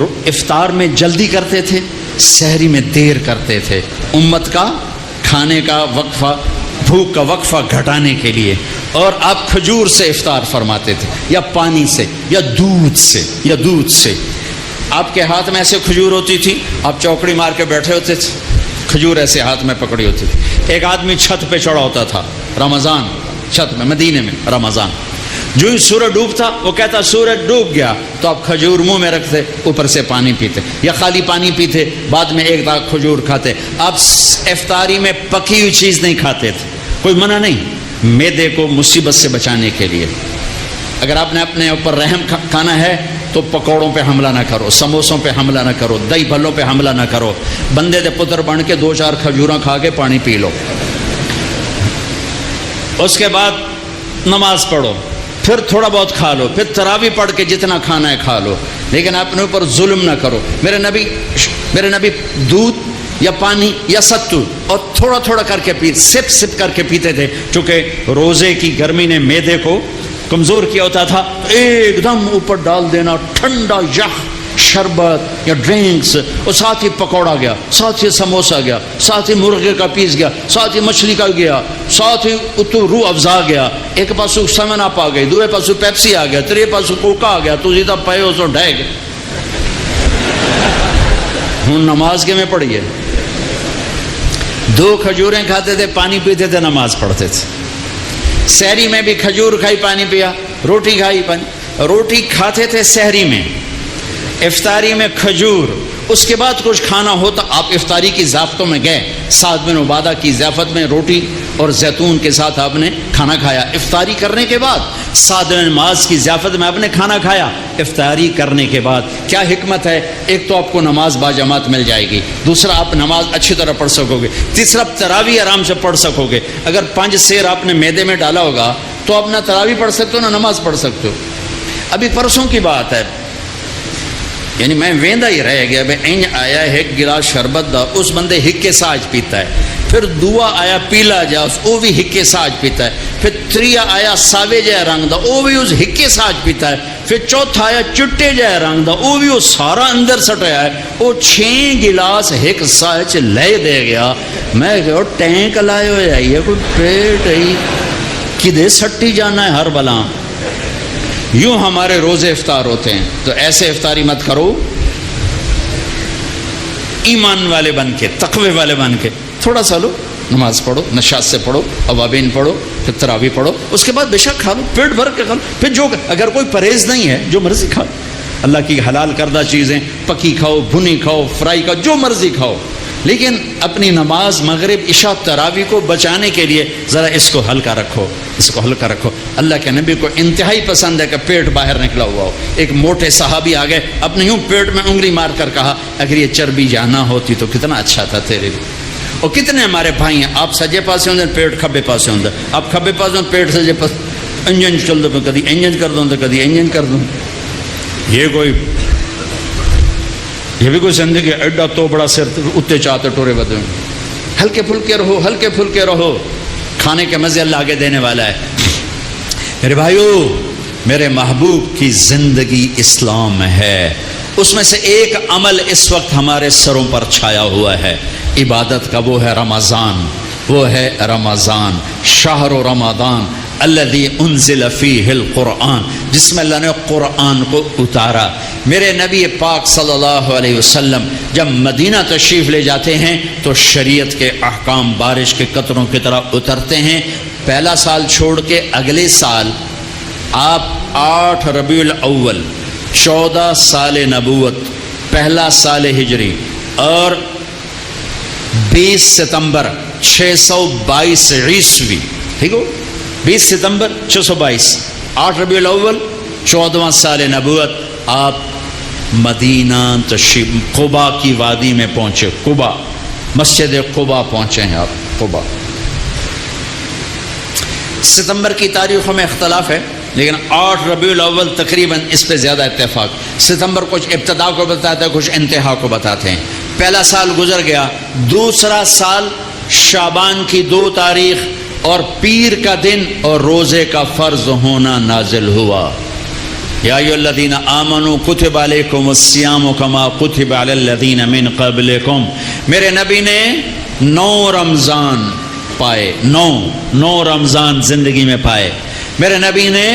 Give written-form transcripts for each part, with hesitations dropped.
افطار میں جلدی کرتے تھے، سحری میں دیر کرتے تھے، امت کا کھانے کا وقفہ، بھوک کا وقفہ گھٹانے کے لیے. اور آپ کھجور سے افطار فرماتے تھے، یا پانی سے، یا دودھ سے. آپ کے ہاتھ میں ایسے کھجور ہوتی تھی، آپ چوکڑی مار کے بیٹھے ہوتے تھے، کھجور ایسے ہاتھ میں پکڑی ہوتی تھی. ایک آدمی چھت پہ چڑھا ہوتا تھا رمضان، چھت میں، مدینے میں رمضان، جو ہی سورج ڈوبتا وہ کہتا سورج ڈوب گیا، تو آپ کھجور منہ میں رکھتے، اوپر سے پانی پیتے، یا خالی پانی پیتے، بعد میں ایک داغ کھجور کھاتے. آپ افطاری میں پکی ہوئی چیز نہیں کھاتے تھے، کوئی منع نہیں، معدے کو مصیبت سے بچانے کے لیے. اگر آپ نے اپنے اوپر رحم کھانا ہے تو پکوڑوں پہ حملہ نہ کرو، سموسوں پہ حملہ نہ کرو، دہی بھلوں پہ حملہ نہ کرو. بندے دے پتر بن کے 2-4 کھجوراں کھا کے پانی پی لو. اس کے بعد نماز پڑھو، پھر تھوڑا بہت کھا لو، پھر تراویح پڑھ کے جتنا کھانا ہے کھا لو، لیکن اپنے اوپر ظلم نہ کرو. میرے نبی دودھ یا پانی یا ستو اور تھوڑا تھوڑا کر کے سپ کر کے پیتے تھے، چونکہ روزے کی گرمی نے معدے کو کمزور کیا ہوتا تھا. ایک دم اوپر ڈال دینا ٹھنڈا یخ شربت یا ڈرنکس، اور ساتھ ہی پکوڑا گیا، ساتھ ہی سموسا گیا، ساتھ ہی مرغے کا پیس گیا، ساتھ ہی مچھلی کا گیا، ساتھ ہی اتو روح افزا گیا. ایک پاسو سیون اپ آ گئی، دوسرے پاسو پیپسی آ گیا، تیرے پاسو کوکا آ گیا، تو سیدھا پے ہو سو ڈھے گئے. ہوں نماز کے میں پڑھیے، 2 کھجوریں کھاتے تھے، پانی پیتے تھے، نماز پڑھتے تھے. سحری میں بھی کھجور کھائی، پانی پیا، روٹی کھائی، پانی. روٹی کھاتے تھے سحری میں، افطاری میں کھجور. اس کے بعد کچھ کھانا ہوتا، آپ افطاری کی ضیافتوں میں گئے، سعد بن عبادہ کی ضیافت میں روٹی اور زیتون کے ساتھ آپ نے کھانا کھایا. افطاری کرنے کے بعد سعد بن معاذ کی ضیافت میں آپ نے کھانا کھایا. افطاری کرنے کے بعد کیا حکمت ہے؟ ایک تو آپ کو نماز باجماعت مل جائے گی، دوسرا آپ نماز اچھی طرح پڑھ سکو گے، تیسرا تراویح آرام سے پڑھ سکو گے. اگر 5 سیر آپ نے معدے میں ڈالا ہوگا تو آپ نہ تراویح پڑھ سکتے ہو نہ نماز پڑھ سکتے ہو. ابھی پرسوں کی بات ہے، یعنی میں ویندا ہی رہ گیا، بھائی این آیا ایک گلاس شربت دا، اس بندے ہکے ساج پیتا ہے. پھر دعا آیا پیلا جا، وہ بھی ہکے ساج پیتا ہے. پھر تریا آیا ساوے جائے رنگ دا، وہ بھی اس ہکے ساج پیتا ہے. پھر چوتھا آیا چٹے جائے رنگ دا، وہ بھی وہ سارا اندر سٹایا ہے. وہ 6 گلاس ایک ساج لے دے گیا. میں کہ ٹینک لائے ہوئے آئی ہے، کوئی پیٹ ہے کدے سٹی جانا ہے ہر بلا. یوں ہمارے روزے افطار ہوتے ہیں. تو ایسے افطاری مت کرو، ایمان والے بن کے، تقوی والے بن کے تھوڑا سا لو، نماز پڑھو، نشاط سے پڑھو، اوابین پڑھو، پھر تراویح پڑھو. اس کے بعد بے شک کھا لو، پیٹ بھر کے کھا لو. پھر جو اگر کوئی پرہیز نہیں ہے، جو مرضی کھاؤ. اللہ کی حلال کردہ چیزیں پکی کھاؤ، بھنی کھاؤ، فرائی کھاؤ، جو مرضی کھاؤ. لیکن اپنی نماز مغرب عشاء تراویح کو بچانے کے لیے ذرا اس کو ہلکا رکھو، اس کو ہلکا رکھو. اللہ کے نبی کو انتہائی پسند ہے کہ پیٹ باہر نکلا ہوا ہو. ایک موٹے صحابی آ گئے، اپنے یوں پیٹ میں انگلی مار کر کہا اگر یہ چربی جانا ہوتی تو کتنا اچھا تھا تیرے لیے. اور کتنے ہمارے بھائی ہیں، آپ سجے پاسے ہوندے پیٹ کھبے پاسے ہوندے، آپ کھبے پاسے ہوندے پیٹ سجے پاس، انجن چل دو، کدی انجن کر دوں تو کدی انجن کر دوں. یہ بھی کوئی زندگی ایڈا تو بڑا سر اتنے چاہتے ٹورے بدے. ہلکے پھلکے رہو، ہلکے پھلکے رہو، کھانے کے مزے اللہ آگے دینے والا ہے. میرے بھائیو، میرے محبوب کی زندگی اسلام ہے. اس میں سے ایک عمل اس وقت ہمارے سروں پر چھایا ہوا ہے عبادت کا، وہ ہے رمضان. وہ ہے رمضان، شہر رمضان الذی انزل فیہ القرآن، جس میں اللہ نے قرآن کو اتارا. میرے نبی پاک صلی اللہ علیہ وسلم جب مدینہ تشریف لے جاتے ہیں تو شریعت کے احکام بارش کے قطروں کی طرح اترتے ہیں. پہلا سال چھوڑ کے اگلے سال آپ 8 ربیع الاول 14 سال نبوت، پہلا سال ہجری، اور 20 ستمبر 622 عیسوی، ٹھیک ہو، 20 ستمبر 622، 8 ربیع الاول 14واں سال نبوت، آپ مدینہ تشریف قبا کی وادی میں پہنچے. قبا، مسجد قبا پہنچے ہیں آپ. قبا ستمبر کی تاریخوں میں اختلاف ہے، لیکن 8 ربیع الاول تقریباً اس پہ زیادہ اتفاق. ستمبر کچھ ابتدا کو بتاتا ہے، کچھ انتہا کو بتاتے ہیں. پہلا سال گزر گیا. دوسرا سال شعبان کی 2 تاریخ اور پیر کا دن اور روزے کا فرض ہونا نازل ہوا. یا ایھا الذین آمنوا کتب علیکم الصیام کما کتب علی الذین من قبلکم. میرے نبی نے 9 رمضان پائے، 9 رمضان زندگی میں پائے. میرے نبی نے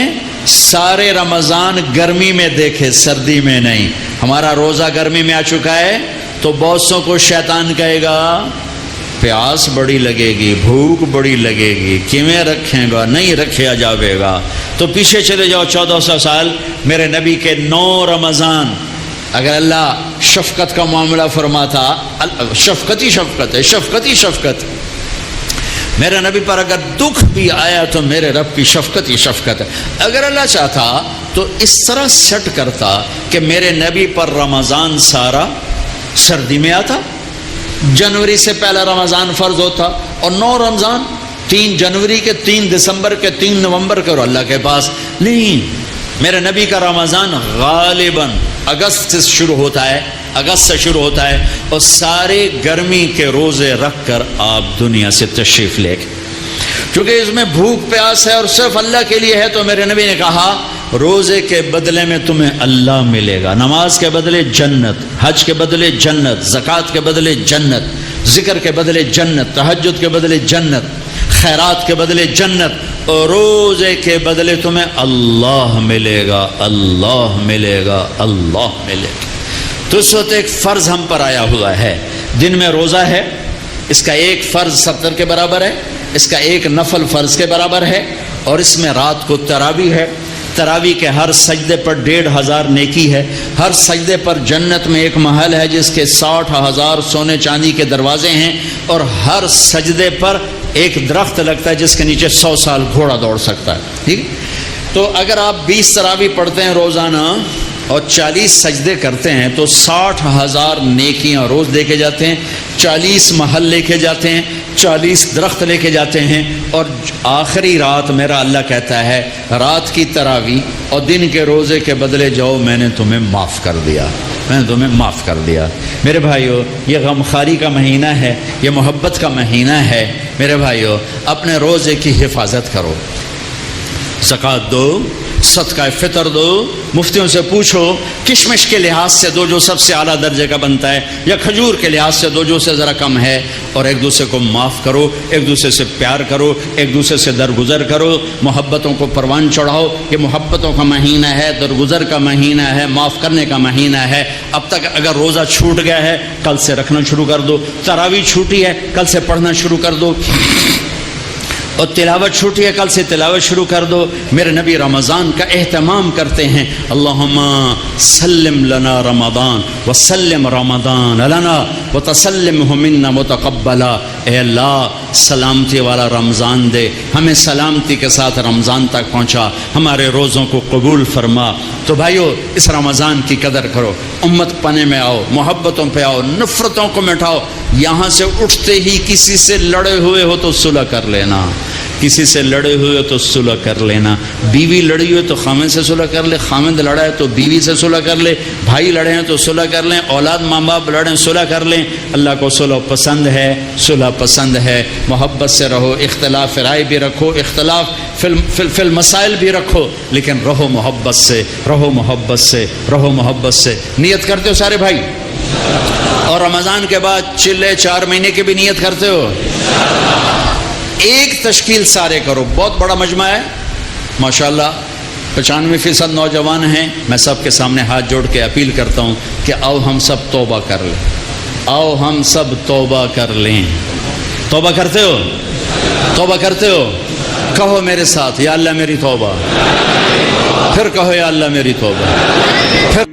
سارے رمضان گرمی میں دیکھے، سردی میں نہیں. ہمارا روزہ گرمی میں آ چکا ہے تو بہت سو کو شیطان کہے گا پیاس بڑی لگے گی، بھوک بڑی لگے گی، کیویں رکھیں گا، نہیں رکھا جاوے گا. تو پیچھے چلے جاؤ 1400 سال، میرے نبی کے 9 رمضان. اگر اللہ شفقت کا معاملہ فرماتا، شفقت ہی شفقت ہے، شفقت ہی شفقت. میرے نبی پر اگر دکھ بھی آیا تو میرے رب کی شفقت ہی شفقت ہے. اگر اللہ چاہتا تو اس طرح سیٹ کرتا کہ میرے نبی پر رمضان سارا سردی میں آتا، جنوری سے پہلا رمضان فرض ہوتا، اور 9 رمضان 3 جنوری کے، 3 دسمبر کے، 3 نومبر کے، اور اللہ کے پاس نہیں. میرے نبی کا رمضان غالباً اگست سے شروع ہوتا ہے، اگست سے شروع ہوتا ہے، اور سارے گرمی کے روزے رکھ کر آپ دنیا سے تشریف لے گئے. کیونکہ اس میں بھوک پیاس ہے اور صرف اللہ کے لیے ہے، تو میرے نبی نے کہا روزے کے بدلے میں تمہیں اللہ ملے گا، نماز کے بدلے جنت، حج کے بدلے جنت، زکوٰۃ کے بدلے جنت، ذکر کے بدلے جنت، تہجد کے بدلے جنت، خیرات کے بدلے جنت، اور روزے کے بدلے تمہیں اللہ ملے گا، اللہ ملے گا، اللہ ملے گا. تو اس وقت ایک فرض ہم پر آیا ہوا ہے. دن میں روزہ ہے، اس کا ایک فرض 70 کے برابر ہے، اس کا ایک نفل فرض کے برابر ہے، اور اس میں رات کو تراویح ہے. تراویح کے ہر سجدے پر 1500 نیکی ہے. ہر سجدے پر جنت میں ایک محل ہے جس کے 60,000 سونے چاندی کے دروازے ہیں، اور ہر سجدے پر ایک درخت لگتا ہے جس کے نیچے 100 سال گھوڑا دوڑ سکتا ہے. ٹھیک. تو اگر آپ 20 تراویح پڑھتے ہیں روزانہ اور 40 سجدے کرتے ہیں تو 60,000 نیکیاں روز لے کے جاتے ہیں، 40 محل لے کے جاتے ہیں، 40 درخت لے کے جاتے ہیں. اور آخری رات میرا اللہ کہتا ہے رات کی تراویح اور دن کے روزے کے بدلے جاؤ، میں نے تمہیں معاف کر دیا، میں نے تمہیں معاف کر دیا. میرے بھائیو، یہ غمخواری کا مہینہ ہے، یہ محبت کا مہینہ ہے. میرے بھائیو، اپنے روزے کی حفاظت کرو، زکوٰۃ دو، صدقہ فطر دو. مفتیوں سے پوچھو کشمش کے لحاظ سے دو جو سب سے اعلیٰ درجے کا بنتا ہے، یا کھجور کے لحاظ سے دو جو سے ذرا کم ہے. اور ایک دوسرے کو معاف کرو، ایک دوسرے سے پیار کرو، ایک دوسرے سے درگزر کرو، محبتوں کو پروان چڑھاؤ. یہ محبتوں کا مہینہ ہے، درگزر کا مہینہ ہے، معاف کرنے کا مہینہ ہے. اب تک اگر روزہ چھوٹ گیا ہے کل سے رکھنا شروع کر دو، تراویح چھوٹی ہے کل سے پڑھنا شروع کر دو، اور تلاوت چھوٹی ہے کل سے تلاوت شروع کر دو. میرے نبی رمضان کا اہتمام کرتے ہیں. اللہم سلم لنا رمضان وسلم رمضان لنا وتسلمہ منا متقبلا. اے اللہ سلامتی والا رمضان دے، ہمیں سلامتی کے ساتھ رمضان تک پہنچا، ہمارے روزوں کو قبول فرما. تو بھائیو، اس رمضان کی قدر کرو، امت پنے میں آؤ، محبتوں پہ آؤ، نفرتوں کو مٹاؤ. یہاں سے اٹھتے ہی کسی سے لڑے ہوئے ہو تو صلح کر لینا، کسی سے لڑے ہوئے تو صلح کر لینا. بیوی لڑی ہوئے تو خامد سے صلح کر لے، خامد لڑا ہے تو بیوی سے صلح کر لے، بھائی لڑے ہیں تو صلح کر لیں، اولاد ماں باپ لڑیں صلح کر لیں. اللہ کو صلح پسند ہے، صلح پسند ہے. محبت سے رہو، اختلاف رائے بھی رکھو، اختلاف فی المسائل بھی رکھو، لیکن رہو محبت سے، رہو محبت سے، رہو محبت سے. نیت کرتے ہو سارے بھائی؟ اور رمضان کے بعد چلے 4 مہینے کی بھی نیت کرتے ہو؟ ایک تشکیل سارے کرو. بہت بڑا مجمع ہے ماشاءاللہ، 95% نوجوان ہیں. میں سب کے سامنے ہاتھ جوڑ کے اپیل کرتا ہوں کہ آؤ ہم سب توبہ کر لیں، آؤ ہم سب توبہ کر لیں. توبہ کرتے ہو؟ توبہ کرتے ہو؟ کہو میرے ساتھ، یا اللہ میری توبہ. پھر کہو یا اللہ میری توبہ. پھر